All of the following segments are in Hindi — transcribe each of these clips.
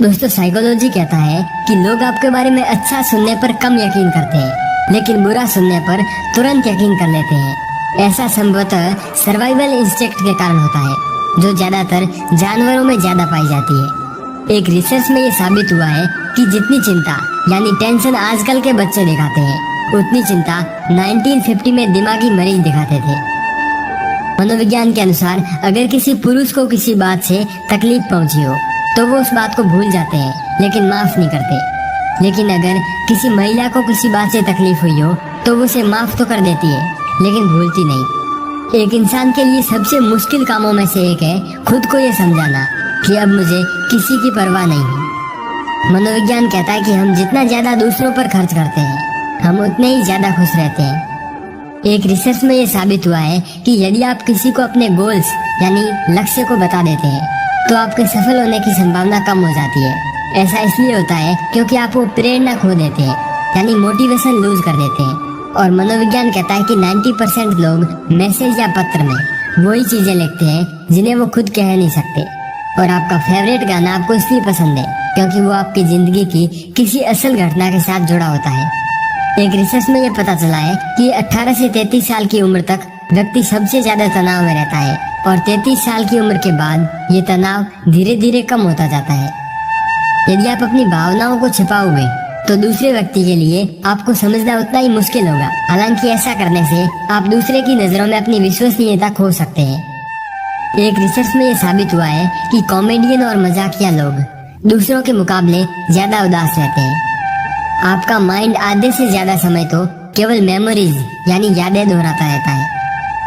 दोस्तों, साइकोलॉजी कहता है कि लोग आपके बारे में अच्छा सुनने पर कम यकीन करते हैं, लेकिन बुरा सुनने पर तुरंत यकीन कर लेते हैं। ऐसा संभवतः सर्वाइवल इंस्टिंक्ट के कारण होता है, जो ज्यादातर जानवरों में ज्यादा पाई जाती है। एक रिसर्च में ये साबित हुआ है कि जितनी चिंता यानी टेंशन आजकल के बच्चे दिखाते हैं, उतनी चिंता 1950 में दिमागी मरीज दिखाते थे। मनोविज्ञान के अनुसार अगर किसी पुरुष को किसी बात से तकलीफ पहुंची हो तो वो उस बात को भूल जाते हैं, लेकिन माफ नहीं करते। लेकिन अगर किसी महिला को किसी बात से तकलीफ हुई हो तो वो उसे माफ तो कर देती है, लेकिन भूलती नहीं। एक इंसान के लिए सबसे मुश्किल कामों में से एक है खुद को ये समझाना कि अब मुझे किसी की परवाह नहीं है। मनोविज्ञान कहता है कि हम जितना ज्यादा दूसरों पर खर्च करते हैं, हम उतने ही ज्यादा खुश रहते हैं। एक रिसर्च में ये साबित हुआ है कि यदि आप किसी को अपने गोल्स यानी लक्ष्य को बता देते हैं तो आपके सफल होने की संभावना कम हो जाती है। ऐसा इसलिए होता है क्योंकि आप वो प्रेरणा खो देते हैं, यानी मोटिवेशन लूज कर देते हैं। और मनोविज्ञान कहता है कि 90% लोग मैसेज या पत्र में वही चीजें लिखते हैं जिन्हें वो खुद कह नहीं सकते। और आपका फेवरेट गाना आपको इसलिए पसंद है क्योंकि वो आपकी जिंदगी की किसी असल घटना के साथ जुड़ा होता है। एक रिसर्च में ये पता चला है कि 18 से 33 साल की उम्र तक व्यक्ति सबसे ज्यादा तनाव में रहता है, और 33 साल की उम्र के बाद ये तनाव धीरे धीरे कम होता जाता है। यदि आप अपनी भावनाओं को छिपाओगे तो दूसरे व्यक्ति के लिए आपको समझना उतना ही मुश्किल होगा। हालांकि ऐसा करने से आप दूसरे की नजरों में अपनी विश्वसनीयता खो सकते हैं। एक रिसर्च में ये साबित हुआ है कि कॉमेडियन और मजाकिया लोग दूसरों के मुकाबले ज्यादा उदास रहते हैं। आपका माइंड आधे से ज्यादा समय तो केवल मेमोरीज यानी यादें दोहराता रहता है।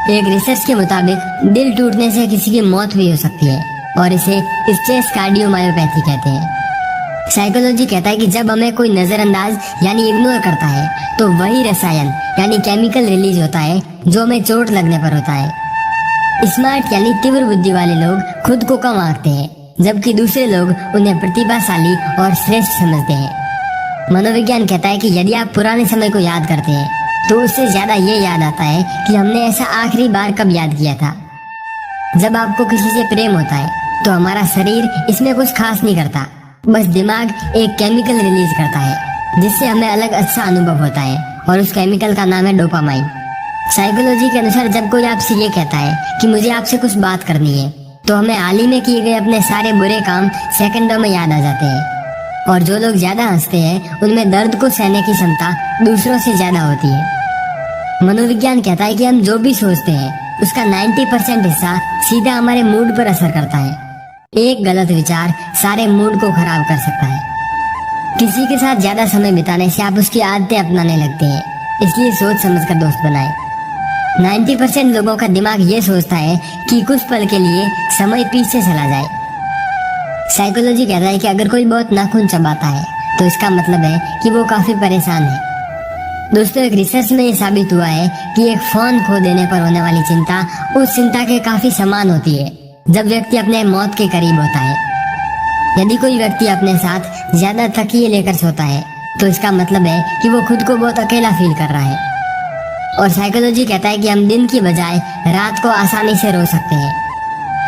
एक रिसर्च के मुताबिक दिल टूटने से किसी की मौत भी हो सकती है, और इसे स्ट्रेस कार्डियोमायोपैथी कहते हैं। साइकोलॉजी कहता है कि जब हमें कोई नजरअंदाज यानी इग्नोर करता है तो वही रसायन यानी केमिकल रिलीज होता है जो हमें चोट लगने पर होता है। स्मार्ट यानी तीव्र बुद्धि वाले लोग खुद को कम आंकते हैं, जबकि दूसरे लोग उन्हें प्रतिभाशाली और श्रेष्ठ समझते हैं। मनोविज्ञान कहता है कि यदि आप पुराने समय को याद करते हैं तो उससे ज्यादा ये याद आता है कि हमने ऐसा आखिरी बार कब याद किया था। जब आपको किसी से प्रेम होता है तो हमारा शरीर इसमें कुछ खास नहीं करता, बस दिमाग एक केमिकल रिलीज करता है जिससे हमें अलग अच्छा अनुभव होता है, और उस केमिकल का नाम है डोपामाइन। साइकोलॉजी के अनुसार जब कोई आपसे ये कहता है कि मुझे आपसे कुछ बात करनी है, तो हमें हाल ही में किए गए अपने सारे बुरे काम सेकंडों में याद आ जाते हैं। और जो लोग ज्यादा हंसते हैं उनमें दर्द को सहने की क्षमता दूसरों से ज्यादा होती है। मनोविज्ञान कहता है कि हम जो भी सोचते हैं उसका 90% हिस्सा सीधा हमारे मूड पर असर करता है। एक गलत विचार सारे मूड को खराब कर सकता है। किसी के साथ ज्यादा समय बिताने से आप उसकी आदतें अपनाने लगते हैं, इसलिए सोच समझकर दोस्त बनाएं। 90% लोगों का दिमाग ये सोचता है कि कुछ पल के लिए समय पीछे चला जाए। साइकोलॉजी कहता है कि अगर कोई बहुत नाखून चबाता है तो इसका मतलब है कि वो काफी परेशान है। दोस्तों, एक रिसर्च में ये साबित हुआ है कि एक फोन खो देने पर होने वाली चिंता उस चिंता के काफी समान होती है जब व्यक्ति अपने मौत के करीब होता है। यदि कोई व्यक्ति अपने साथ ज्यादा तकिए लेकर सोता है तो इसका मतलब है कि वो खुद को बहुत अकेला फील कर रहा है। और साइकोलॉजी कहता है कि हम दिन की बजाय रात को आसानी से रो सकते हैं।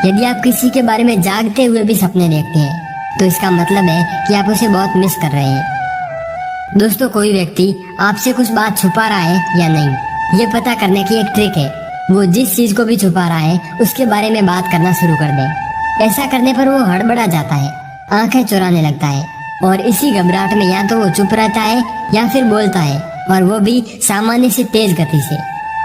यदि आप किसी के बारे में जागते हुए भी सपने देखते हैं तो इसका मतलब है कि आप उसे बहुत मिस कर रहे हैं। दोस्तों, कोई व्यक्ति आपसे कुछ बात छुपा रहा है या नहीं, ये पता करने की एक ट्रिक है वो जिस चीज को भी छुपा रहा है उसके बारे में बात करना शुरू कर दे। ऐसा करने पर वो हड़बड़ा जाता है, आंखें चुराने लगता है, और इसी घबराहट में या तो वो चुप रहता है या फिर बोलता है, और वो भी सामान्य से तेज गति से।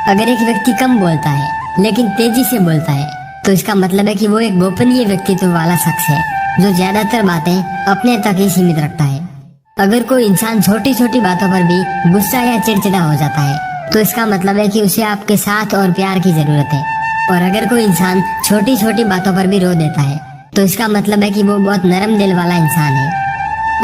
अगर एक व्यक्ति कम बोलता है लेकिन तेजी से बोलता है तो इसका मतलब है कि वो एक गोपनीय व्यक्तित्व वाला शख्स है जो ज्यादातर बातें अपने तक ही सीमित रखता है। अगर कोई इंसान छोटी छोटी बातों पर भी गुस्सा या चिड़चिड़ा हो जाता है तो इसका मतलब है कि उसे आपके साथ और प्यार की जरूरत है। और अगर कोई इंसान छोटी छोटी बातों पर भी रो देता है तो इसका मतलब है कि वो बहुत नरम दिल वाला इंसान है।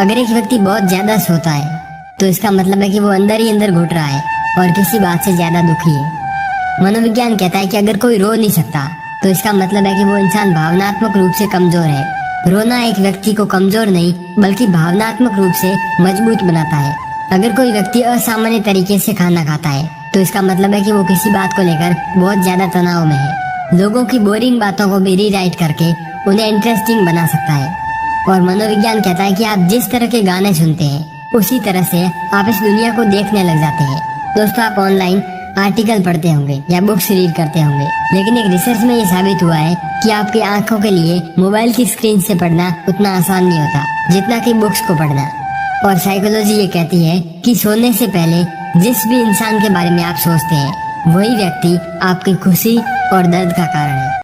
अगर एक व्यक्ति बहुत ज्यादा सोता है तो इसका मतलब है कि वो अंदर ही अंदर घुट रहा है और किसी बात से ज्यादा दुखी है। मनोविज्ञान कहता है कि अगर कोई रो नहीं सकता तो इसका मतलब है कि वो इंसान भावनात्मक रूप से कमजोर है। रोना एक व्यक्ति को कमजोर नहीं बल्कि भावनात्मक रूप से मजबूत बनाता है। अगर कोई व्यक्ति असामान्य तरीके से खाना खाता है तो इसका मतलब है कि वो किसी बात को लेकर बहुत ज्यादा तनाव में है। लोगों की बोरिंग बातों को भी रीराइट करके उन्हें इंटरेस्टिंग बना सकता है। और मनोविज्ञान कहता है कि आप जिस तरह के गाने सुनते हैं उसी तरह से आप इस दुनिया को देखने लग जाते हैं। दोस्तों, आप ऑनलाइन आर्टिकल पढ़ते होंगे या बुक्स रीड करते होंगे, लेकिन एक रिसर्च में ये साबित हुआ है कि आपकी आंखों के लिए मोबाइल की स्क्रीन से पढ़ना उतना आसान नहीं होता जितना कि बुक्स को पढ़ना। और साइकोलॉजी ये कहती है कि सोने से पहले जिस भी इंसान के बारे में आप सोचते हैं वही व्यक्ति आपकी खुशी और दर्द का कारण है।